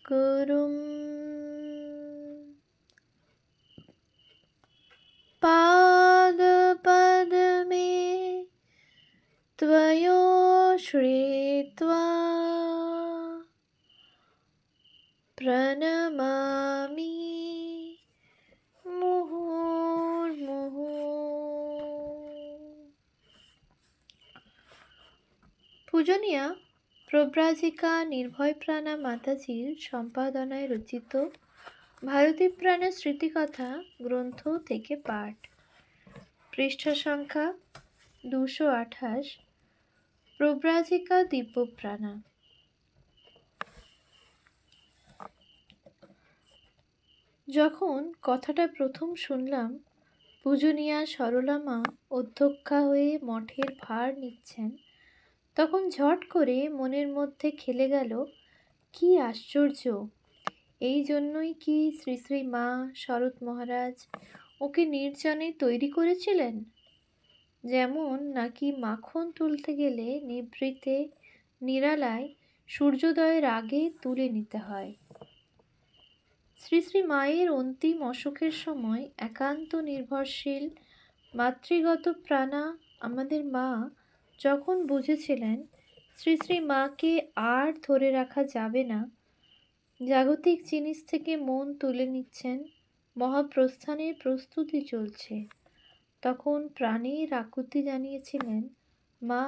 गुरुं पादपद्मे त्वयोश्रित्वा प्रणमामि মুহুর্মুহু। পূজনীয়া প্রব্রাজিকা নির্ভয়প্রাণা মাতাজির সম্পাদনায় রচিত ভারতীপ্রাণা স্মৃতিকথা গ্রন্থ থেকে পাঠ। পৃষ্ঠা সংখ্যা 228। প্রব্রাজিকা দিব্যপ্রাণা। যখন কথাটা প্রথম শুনলাম পূজনীয়া সরলা মা অধ্যক্ষা হয়ে মঠের ভার নিচ্ছেন, তখন ঝট করে মনের মধ্যে খেলে গেল, কি আশ্চর্য! এই জন্যই কি শ্রী শ্রী মা শরৎ মহারাজ ওকে নির্জনে তৈরি করেছিলেন? যেমন নাকি মাখন তুলতে গেলে নিভৃতে নিরালায় সূর্যোদয়ের আগে তুলে নিতে হয়। শ্রী শ্রী মায়ের অন্তিম অসুখের সময় একান্ত নির্ভরশীল মাতৃগত প্রাণা আমাদের মা যখন বুঝেছিলেন শ্রী শ্রী মাকে আর ধরে রাখা যাবে না, জাগতিক জিনিস থেকে মন তুলে নিচ্ছেন, মহাপ্রস্থানের প্রস্তুতি চলছে, তখন প্রাণের আকুতি জানিয়েছিলেন, মা,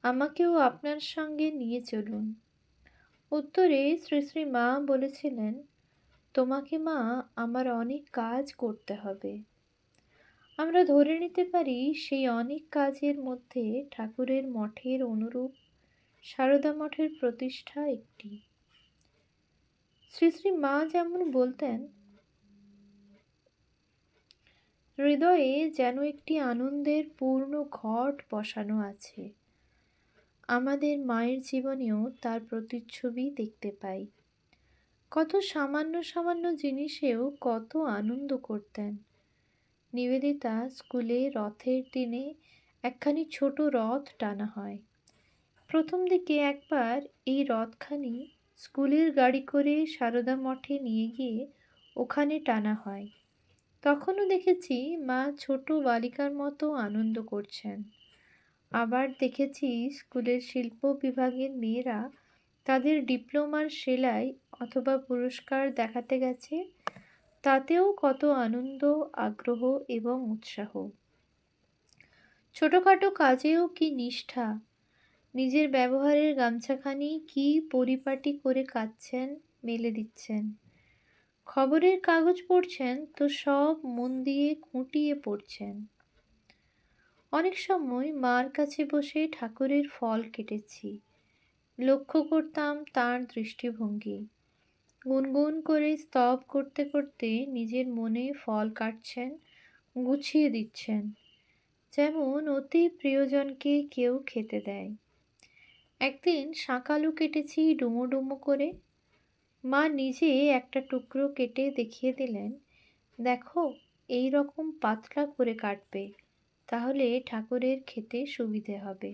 আমাকেও আপনার সঙ্গে নিয়ে চলুন। উত্তরে শ্রী শ্রী মা বলেছিলেন, তোমাকে মা আমার অনেক কাজ করতে হবে। আমরা ধরে নিতে পারি সেই অনেক কাজের মধ্যে ঠাকুরের মঠের অনুরূপ সারদা মঠের প্রতিষ্ঠা একটি। শ্রী শ্রী মা যেমন বলতেন, হৃদয়ে যেন একটি আনন্দের পূর্ণ ঘট বসানো আছে। আমাদের মায়ের জীবনেও তার প্রতিচ্ছবি দেখতে পাই। কত সামান্য সামান্য জিনিসেও কত আনন্দ করতেন। নিবেদিতা স্কুলে রথের দিনে একখানি ছোট রথ টানা হয়। প্রথম দিকে একবার এই রথখানি স্কুলের গাড়ি করে সারদা মঠে নিয়ে গিয়ে ওখানে টানা হয়। তখনও দেখেছি মা ছোট বালিকার মতো আনন্দ করছেন। আবার দেখেছি স্কুলের শিল্প বিভাগের মেয়েরা তাদের ডিপ্লোমার সেলাই অথবা পুরস্কার দেখাতে গেছে, তাতেও কত আনন্দ, আগ্রহ এবং উৎসাহ। ছোটখাটো কাজেও কি নিষ্ঠা! নিজের ব্যবহারের গামছাখানি কি পরিপাটি করে কাচ্ছেন, মেলে দিচ্ছেন। খবরের কাগজ পড়ছেন তো সব মন দিয়ে খুঁটিয়ে পড়ছেন। অনেক সময় মার কাছে বসে ঠাকুরের ফল কেটেছি। লক্ষ্য করতাম তাঁর দৃষ্টিভঙ্গি। গুনগুন করে স্তব করতে করতে নিজের মনে ফল কাটছেন, গুছিয়ে দিচ্ছেন, যেমন অতি প্রিয়জনকে কেউ খেতে দেয়। একদিন শাঁকালু কেটেছি ডুমো ডুমো করে। মা নিজে একটা টুকরো কেটে দেখিয়ে দিলেন, দেখো এই রকম পাতলা করে কাটবে, তাহলে ঠাকুরের খেতে সুবিধে হবে।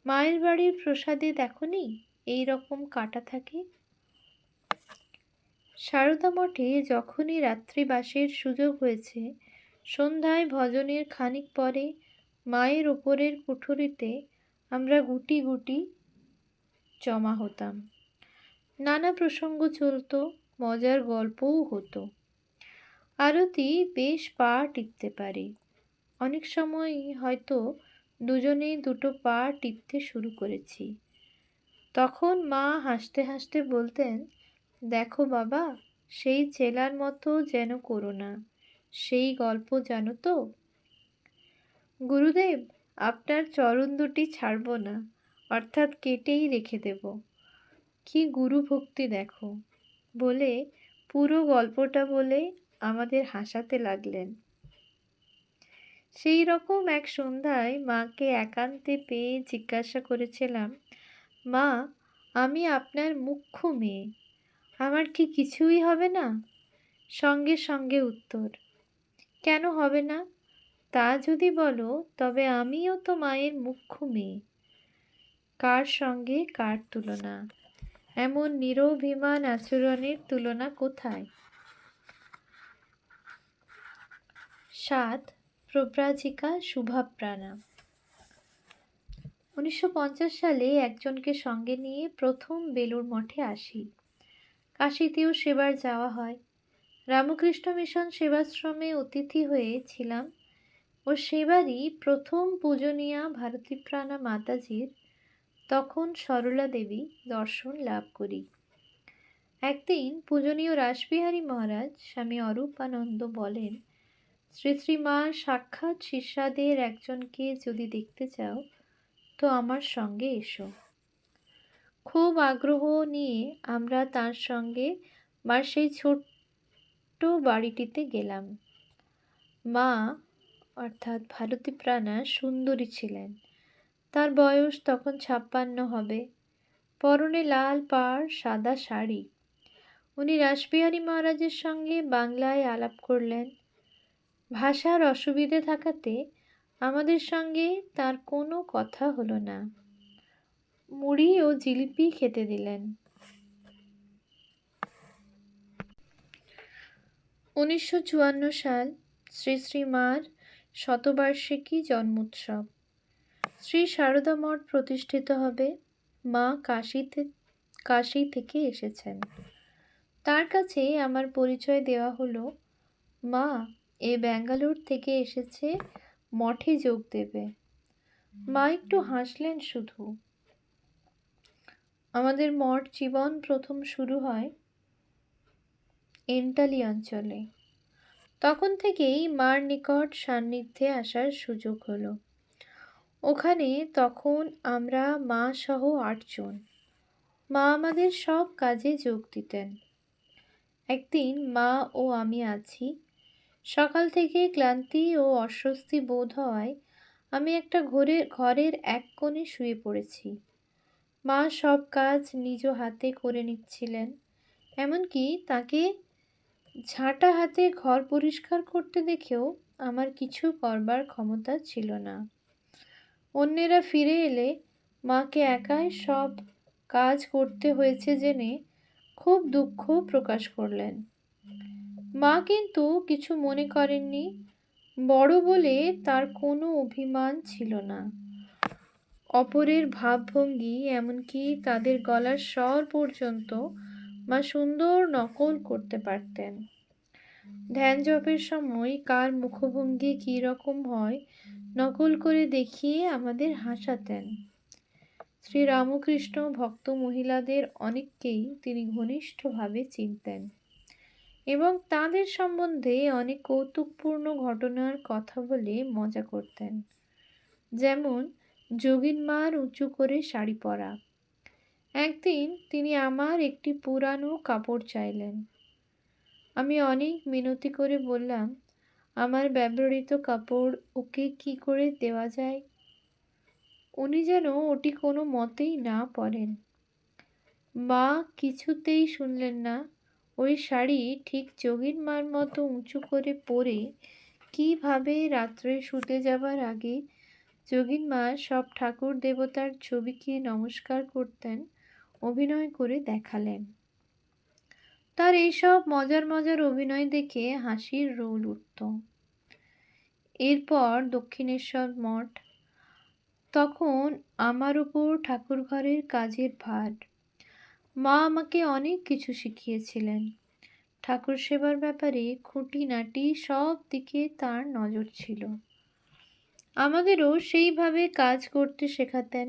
মায়ের বাড়ির প্রসাদে দেখনি এই রকম কাটা থাকে। সারদা মঠে যখনই রাত্রিবাসের সুযোগ হয়েছে, সন্ধ্যায় ভজনের খানিক পরে মায়ের ওপরের কুঠুরিতে আমরা গুটি গুটি জমা হতাম। নানা প্রসঙ্গ চলত, মজার গল্পও হতো। আরতি বেশ পা টিপতে পারি। অনেক সময় হয়তো দুজনে দুটো পা টিপতে শুরু করেছি। তখন মা হাসতে হাসতে বলতেন, দেখো বাবা, সেই চেলার মতো যেন করো না, সেই গল্প জানো তো? গুরুদেব, আপনার চরণ দুটি ছাড়ব না, অর্থাৎ কেটেই রেখে দেব। কি গুরু ভক্তি দেখো, বলে পুরো গল্পটা বলে আমাদের হাসাতে লাগলেন। সেই রকম এক সন্ধ্যায় মাকে একান্তে পেয়ে জিজ্ঞাসা করেছিলাম, মা, আমি আপনার মুখ্য মেয়ে, আমার কি কিছুই হবে না? সঙ্গে সঙ্গে উত্তর, কেন হবে না? তা যদি বলো তবে আমিও তো মায়ের মুখ্য মেয়ে। কার সঙ্গে কার তুলনা! এমন নিরভিমান আচরণের তুলনা কোথায়? ৭. প্রব্রাজিকা শুভাপ্রাণা। 1950 সালে একজনকে সঙ্গে নিয়ে প্রথম বেলুড় মঠে আসি। কাশীতেও সেবার যাওয়া হয়। রামকৃষ্ণ মিশন সেবাশ্রমে অতিথি হয়েছিলাম ও সেবারই প্রথম পূজনীয়া ভারতীপ্রাণা মাতাজির, তখন সরলা দেবী, দর্শন লাভ করি। একদিন পূজনীয় রাসবিহারী মহারাজ স্বামী অরূপানন্দ বলেন, শ্রী শ্রী মার সাক্ষাৎ শিষ্যাদের একজনকে যদি দেখতে চাও তো আমার সঙ্গে এসো। খুব আগ্রহ নিয়ে আমরা তার সঙ্গে মার সেই ছোট্ট বাড়িটিতে গেলাম। মা অর্থাৎ ভারতীপ্রাণা সুন্দরী ছিলেন। তার বয়স তখন 56 হবে। পরনে লাল পাড় সাদা শাড়ি। উনি রাসবিহারী মহারাজের সঙ্গে বাংলায় আলাপ করলেন। ভাষার অসুবিধে থাকাতে আমাদের সঙ্গে তার কোনো কথা হলো না। মুড়ি ও জিলিপি খেতে দিলেন। 1954 সাল, শ্রী শ্রী মার শতবার্ষিকী জন্মোৎসব। শ্রী সারদা মঠ প্রতিষ্ঠিত হবে। মা কাশী থেকে এসেছেন। তার কাছে আমার পরিচয় দেওয়া হলো। মা এ ব্যাঙ্গালোর থেকে এসেছে, মঠে যোগ দেবে। মা একটু হাসলেন শুধু। আমাদের মঠ জীবন প্রথম শুরু হয় এন্টালি অঞ্চলে। তখন থেকেই মার নিকট সান্নিধ্যে আসার সুযোগ হলো। ওখানে তখন আমরা মা সহ 8 জন। মা আমাদের সব কাজে যোগ দিতেন। একদিন মা ও আমি আছি। সকাল থেকে ক্লান্তি ও অস্বস্তি বোধ হওয়ায় আমি একটা ঘরের এক কোণে শুয়ে পড়েছি। মা সব কাজ নিজ হাতে করে নিচ্ছিলেন। এমনকি তাকে ঝাঁটা হাতে ঘর পরিষ্কার করতে দেখেও আমার কিছু করবার ক্ষমতা ছিল না। অন্যেরা ফিরে এলে মাকে একাই সব কাজ করতে হয়েছে জেনে খুব দুঃখ প্রকাশ করলেন। মা কিন্তু কিছু মনে করেননি। বড় বলে তার কোনো অভিমান ছিল না। অপরের ভাবভঙ্গি, এমনকি তাদের গলার স্বর পর্যন্ত মা সুন্দর নকল করতে পারতেন। ধ্যান জপের সময় কার মুখভঙ্গি কী রকম হয় নকল করে দেখিয়ে আমাদের হাসাতেন। শ্রী রামকৃষ্ণ ভক্ত মহিলাদের অনেককেই তিনি ঘনিষ্ঠভাবে চিনতেন এবং তাদের সম্বন্ধে অনেক কৌতুকপূর্ণ ঘটনার কথা বলে মজা করতেন। যেমন যোগিন মার উঁচু করে শাড়ি পরা। একদিন তিনি আমার একটি পুরানো কাপড় চাইলেন। আমি অনেক মিনতি করে বললাম, আমার ব্যবহৃত কাপড় ওকে কি করে দেওয়া যায়। উনি যেন ওটি কোনো মতেই না পরেন। মা কিছুতেই শুনলেন না। ওই শাড়ি ঠিক যোগিন মার মতো উঁচু করে পরে কিভাবে রাত্রে শুতে যাবার আগে যোগিন মা সব ঠাকুর দেবতার ছবিকে নমস্কার করতেন অভিনয় করে দেখালেন। তার এইসব মজার মজার অভিনয় দেখে হাসির রোল উঠত। এরপর দক্ষিণেশ্বর মঠ। তখন আমার উপর ঠাকুরঘরের কাজের ভার। মা আমাকে অনেক কিছু শিখিয়েছিলেন। ঠাকুর সেবার ব্যাপারে খুঁটিনাটি সব দিকে তার নজর ছিল। আমাদেরও সেইভাবে কাজ করতে শেখাতেন।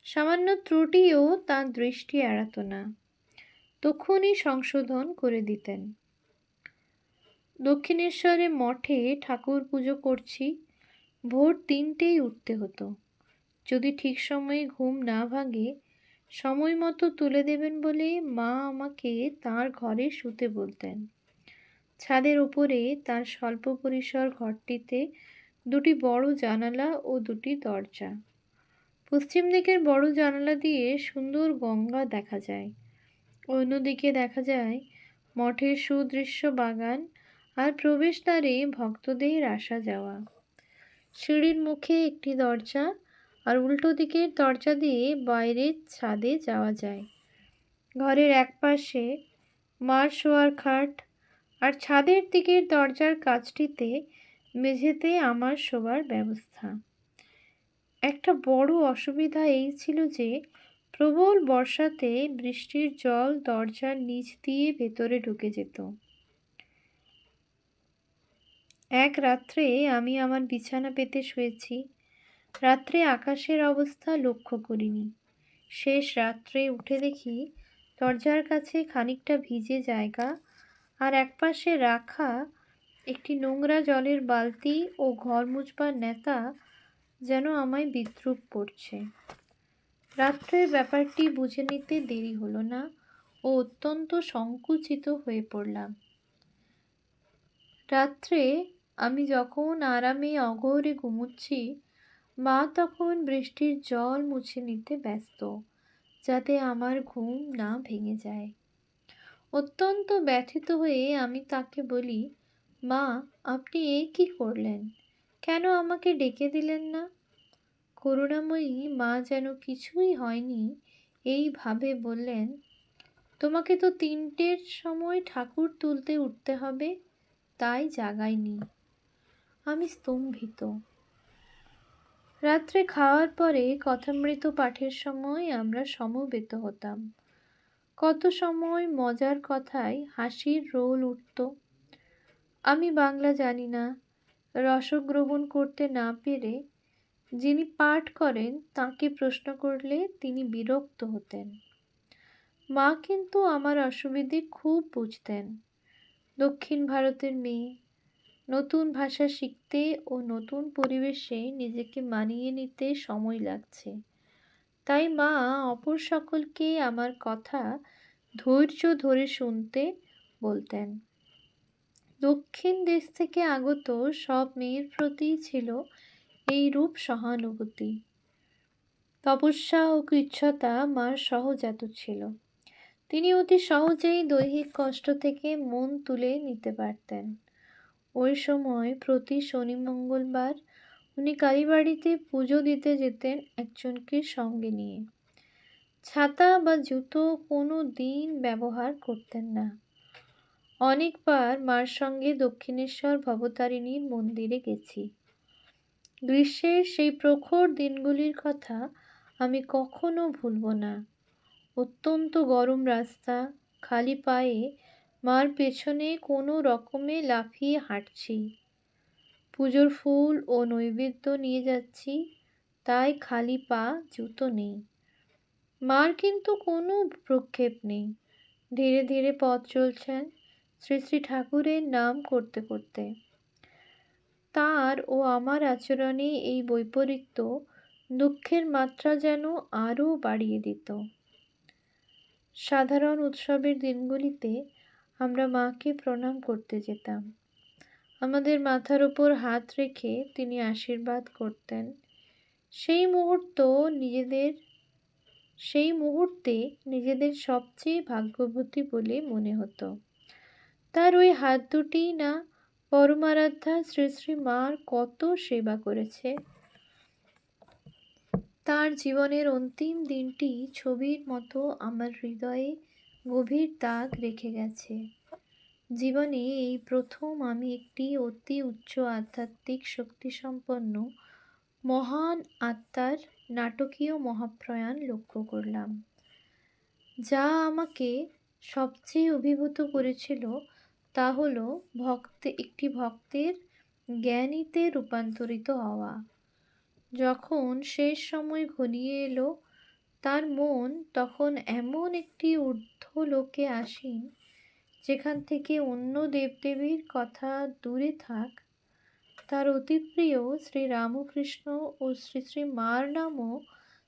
সামান্য ত্রুটিও তার দৃষ্টি এড়াত না, তখনই সংশোধন করে দিতেন। দক্ষিণেশ্বরে মঠে ঠাকুর পুজো করছি, ভোর 3টেই উঠতে হতো। যদি ঠিক সময়ে ঘুম না ভাঙে সময় মতো তুলে দেবেন বলে মা আমাকে তার ঘরে শুতে বলতেন। ছাদের উপরে তার স্বল্প পরিসর ঘরটিতে 2টি বড় জানালা ও 2টি দরজা। পশ্চিম দিকের বড় জানালা দিয়ে সুন্দর গঙ্গা দেখা যায়। অন্যদিকে দেখা যায় মঠের সুদৃশ্য বাগান আর প্রবেশদ্বারে ভক্তদের আসা যাওয়া। সিঁড়ির মুখে একটি দরজা আর উল্টো দিকের দরজা দিয়ে বাইরের ছাদে যাওয়া যায়। ঘরের একপাশে মার শোয়ার খাট, আর ছাদের দিকের দরজার কাছটিতে মেঝেতে আমার শোবার ব্যবস্থা। একটা বড় অসুবিধা এই ছিল যে প্রবল বর্ষাতে বৃষ্টির জল দরজার নিচ দিয়ে ভেতরে ঢুকে যেত। এক রাত্রে আমি আমার বিছানা পেতে শুয়েছি। রাত্রে আকাশের অবস্থা লক্ষ্য করিনি। শেষ রাত্রে উঠে দেখি দরজার কাছে খানিকটা ভিজে জায়গা, আর একপাশে রাখা একটি নোংরা জলের বালতি ও ঘর মুছবার নেতা যেন আমায় বিদ্রূপ করছে। রাত্রের ব্যাপারটি বুঝে নিতে দেরি হলো না ও অত্যন্ত সংকুচিত হয়ে পড়লাম। রাত্রে আমি যখন আরামে অঘোরে ঘুমুচ্ছি, মা তখন বৃষ্টির জল মুছে নিতে ব্যস্ত, যাতে আমার ঘুম না ভেঙে যায়। অত্যন্ত ব্যথিত হয়ে আমি তাকে বলি, মা, আপনি এ কি করলেন? কেন আমাকে ডেকে দিলেন না? করুণাময়ী মা যেন কিছুই হয়নি এইভাবে বললেন, তোমাকে তো 3টের সময় ঠাকুর তুলতে উঠতে হবে, তাই জাগাইনি। আমি স্তম্ভিত। রাত্রে খাওয়ার পরে কথামৃত পাঠের সময় আমরা সমবেত হতাম। কত সময় মজার কথায় হাসির রোল উঠত। আমি বাংলা জানি না, রসগ্রহণ করতে না পেরে যিনি পাঠ করেন তাকে প্রশ্ন করলে তিনি বিরক্ত হতেন। মা কিন্তু আমার অসুবিধে খুব বুঝতেন। দক্ষিণ ভারতের মেয়ে, নতুন ভাষা শিখতে ও নতুন পরিবেশে নিজেকে মানিয়ে নিতে সময় লাগছে। তাই মা অপর সকলকে আমার কথা ধৈর্য ধরে শুনতে বলতেন। দক্ষিণ দেশ থেকে আগত সব মেয়ের প্রতি ছিল এই রূপ সহানুভূতি। তপস্যা ও কৃচ্ছতা মার সহজাত ছিল। তিনি অতি সহজেই দৈহিক কষ্ট থেকে মন তুলে নিতে পারতেন। ওই সময় প্রতি শনি মঙ্গলবার উনি কালীবাড়িতে পুজো দিতে যেতেন একজনকে সঙ্গে নিয়ে। ছাতা বা জুতো কোনো দিন ব্যবহার করতেন না। অনেকবার মার সঙ্গে দক্ষিণেশ্বর ভবতারিণীর মন্দিরে গেছি। গ্রীষ্মের সেই প্রখর দিনগুলির কথা আমি কখনো ভুলব না। অত্যন্ত গরম রাস্তা, খালি পায়ে মার পেছনে কোনো রকমে লাফিয়ে হাঁটছি। পুজোর ফুল ও নৈবেদ্য নিয়ে যাচ্ছি, তাই খালি পা, জুতো নেই। মার কিন্তু কোনো প্রক্ষেপ নেই। ধীরে ধীরে পথ চলছেন শ্রী শ্রী ঠাকুরের নাম করতে করতে। তার ও আমার আচরণে এই বৈপরীত্য দুঃখের মাত্রা যেন আরও বাড়িয়ে দিত। সাধারণ উৎসবের দিনগুলিতে আমরা মাকে প্রণাম করতে যেতাম। আমাদের মাথার উপর হাত রেখে তিনি আশীর্বাদ করতেন। সেই মুহূর্তে নিজেদের সবচেয়ে ভাগ্যবতী বলে মনে হতো। তার ওই হাত দুটিই না পরমারাধ্যা শ্রী শ্রী মার কত সেবা করেছে। তার জীবনের অন্তিম দিনটি ছবির মতো আমার হৃদয়ে গভীর দাগ রেখে গেছে। জীবনে এই প্রথম আমি একটি অতি উচ্চ আধ্যাত্মিক শক্তিসম্পন্ন মহান আত্মার নাটকীয় মহাপ্রয়াণ লক্ষ্য করলাম। যা আমাকে সবচেয়ে অভিভূত করেছিল তা হল একটি ভক্তের জ্ঞানীতে রূপান্তরিত হওয়া। যখন শেষ সময় ঘনিয়ে এলো, তার মন তখন এমন একটি ঊর্ধ্বলোকে আসীন, যেখান থেকে অন্য দেবদেবীর কথা দূরে থাক, তার অতি প্রিয় শ্রী রামকৃষ্ণ ও শ্রী শ্রী মার নামও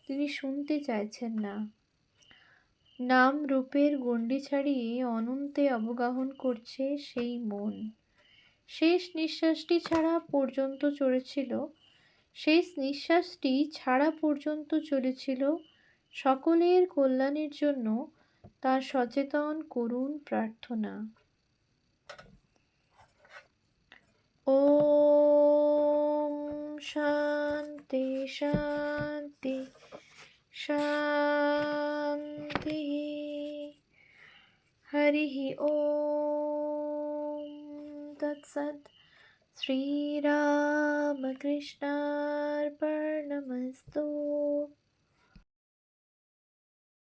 তিনি শুনতে চাইছেন না। নাম রূপের গণ্ডি ছাড়িয়ে অনন্তে অবগাহন করছে সেই মন। শেষ নিঃশ্বাসটি ছাড়া পর্যন্ত চলেছিল সকলের কল্যাণের জন্য তার সচেতন করুণ প্রার্থনা। ওম শান্তি শান্তি শান্তি। হরিः ওম তৎসৎ। শ্রীরামকৃষ্ণার্পণমস্তু।